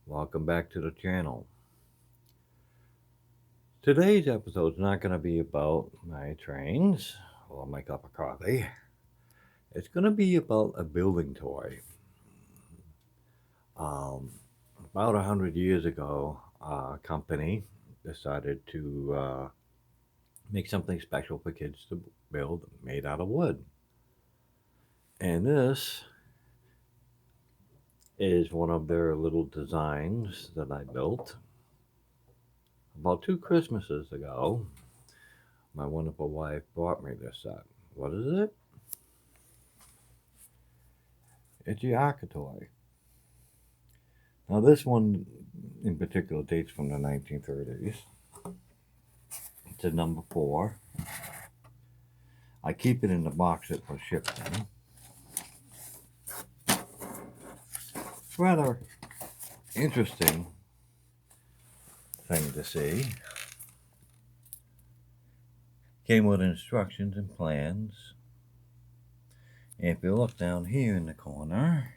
Welcome back to the channel. Today's episode is not going to be about my trains or my cup of coffee. It's going to be about a building toy. About 100 years ago, a company decided to make something special for kids to build made out of wood. And this is one of their little designs that I built. About 2 Christmases ago, my wonderful wife bought me this set. What is it? It's the arkitoy. Now this one in particular dates from the 1930s. It's a number 4. I keep it in the box it was shipped in. It's rather interesting thing to see. Came with instructions and plans. And if you look down here in the corner,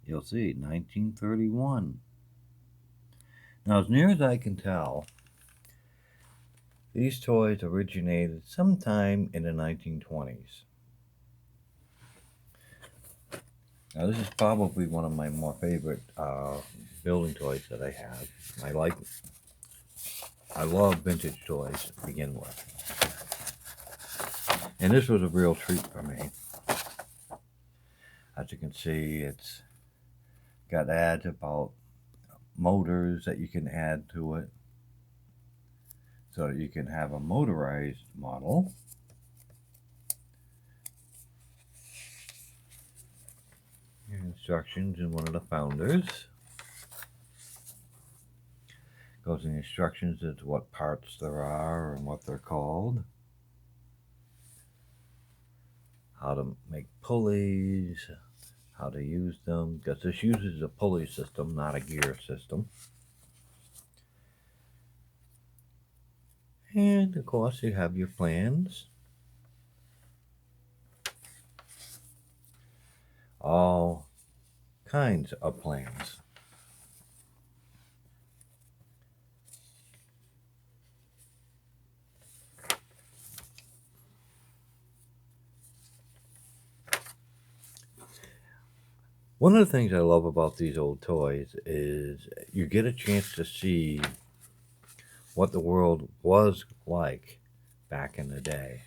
you'll see 1931. Now, as near as I can tell, these toys originated sometime in the 1920s. Now, this is probably one of my more favorite building toys that I have. I love vintage toys to begin with. And this was a real treat for me. As you can see, it's got ads about motors that you can add to it so that you can have a motorized model. Here are instructions in one of the founders. Goes in instructions as to what parts there are and what they're called. How to make pulleys, how to use them, because this uses a pulley system, not a gear system. And of course you have your plans. All kinds of plans. One of the things I love about these old toys is you get a chance to see what the world was like back in the day.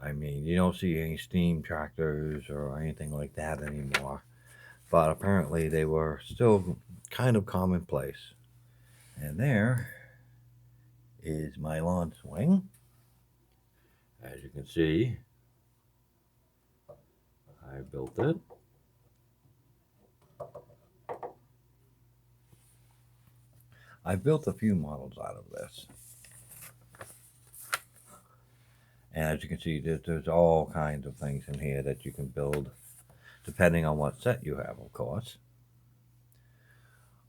I mean, you don't see any steam tractors or anything like that anymore, but apparently they were still kind of commonplace. And there is my lawn swing. As you can see, I built it. I built a few models out of this. And as you can see, there's all kinds of things in here that you can build, depending on what set you have, of course.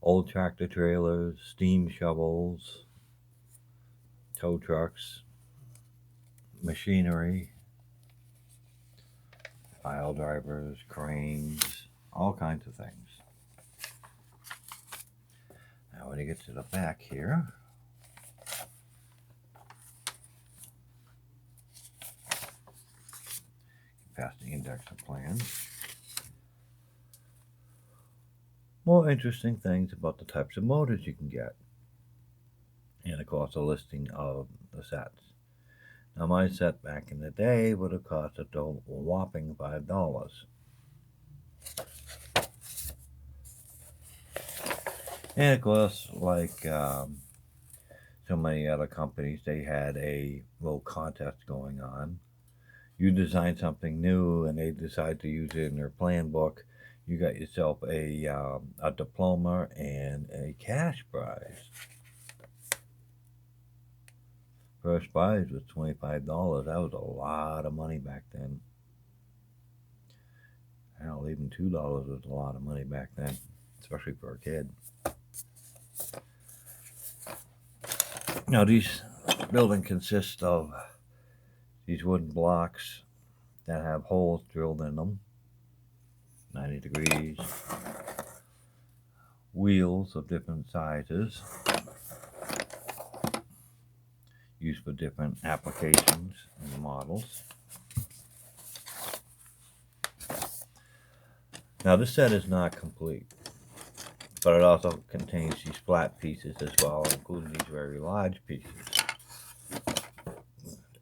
Old tractor trailers, steam shovels, tow trucks, machinery, pile drivers, cranes, all kinds of things. Now when you get to the back here, past the index of plans. More interesting things about the types of motors you can get. And of course a listing of the sets. Now my set back in the day would have cost a whopping $5. And of course, like so many other companies, they had a little contest going on. You design something new and they decide to use it in their plan book, you got yourself a diploma and a cash prize. First prize was $25. That was a lot of money back then. Hell, even $2 was a lot of money back then, especially for a kid. Now these buildings consist of these wooden blocks that have holes drilled in them, 90 degrees. wheels of different sizes used for different applications and models. Now this set is not complete, but it also contains these flat pieces as well, including these very large pieces.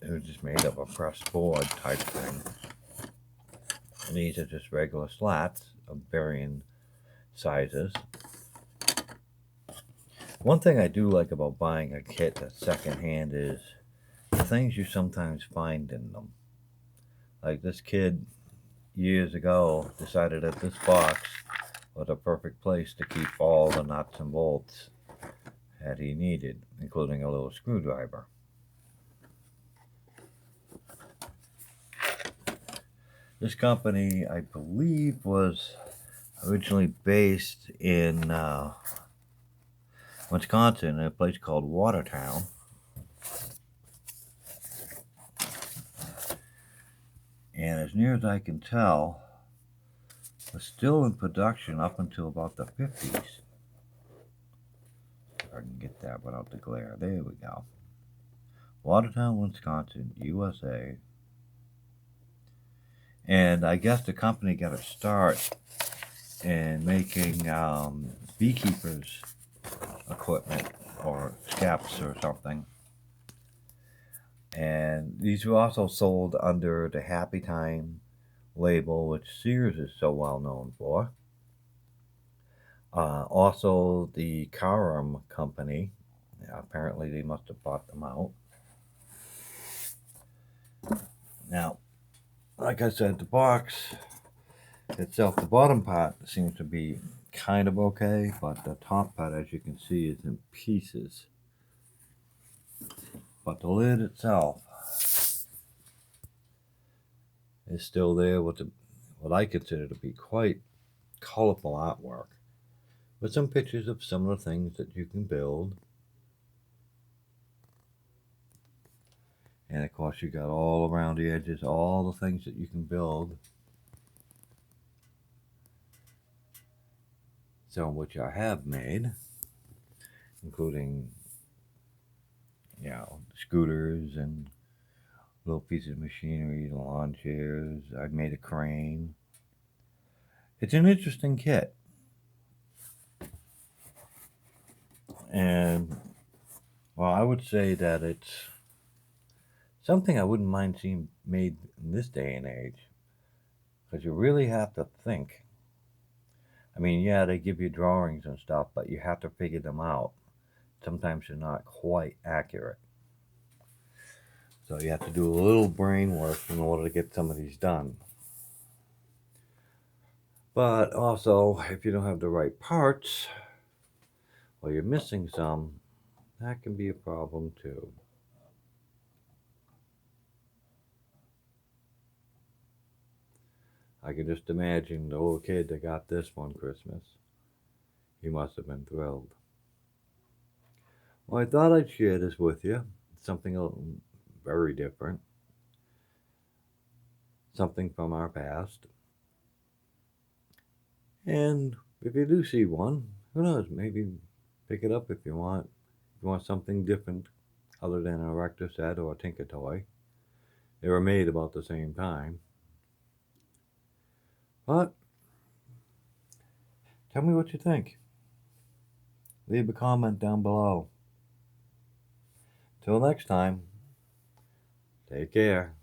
It was just made of a pressed board type thing. And these are just regular slats of varying sizes. One thing I do like about buying a kit that's secondhand is the things you sometimes find in them. Like this kid years ago decided that this box was a perfect place to keep all the nuts and bolts that he needed, including a little screwdriver. This company, I believe, was originally based in Wisconsin, in a place called Watertown. And as near as I can tell, was still in production up until about the 50s. If I can get that without the glare. There we go. Watertown, Wisconsin, USA. And I guess the company got a start in making beekeepers equipment or scaps or something. And these were also sold under the Happy Time label, which Sears is so well known for. Also, the Karam company, apparently they must have bought them out. Now, like I said, the box itself, the bottom part seems to be kind of okay, but the top part, as you can see, is in pieces. But the lid itself is still there with what I consider to be quite colorful artwork, with some pictures of some of the things that you can build. And of course you got all around the edges, all the things that you can build. Some of which I have made, including, scooters and little pieces of machinery, lawn chairs. I've made a crane. It's an interesting kit. And, well, I would say that it's something I wouldn't mind seeing made in this day and age. Because you really have to think. I mean, yeah, they give you drawings and stuff, but you have to figure them out. Sometimes they're not quite accurate. So you have to do a little brain work in order to get some of these done. But also, if you don't have the right parts, or you're missing some, that can be a problem too. I can just imagine the little kid that got this one Christmas. He must have been thrilled. Well, I thought I'd share this with you. It's something very different. Something from our past. And if you do see one, who knows, maybe pick it up if you want. If you want something different other than a Erector set or a Tinker Toy. They were made about the same time. But tell me what you think. Leave a comment down below. Till next time, take care.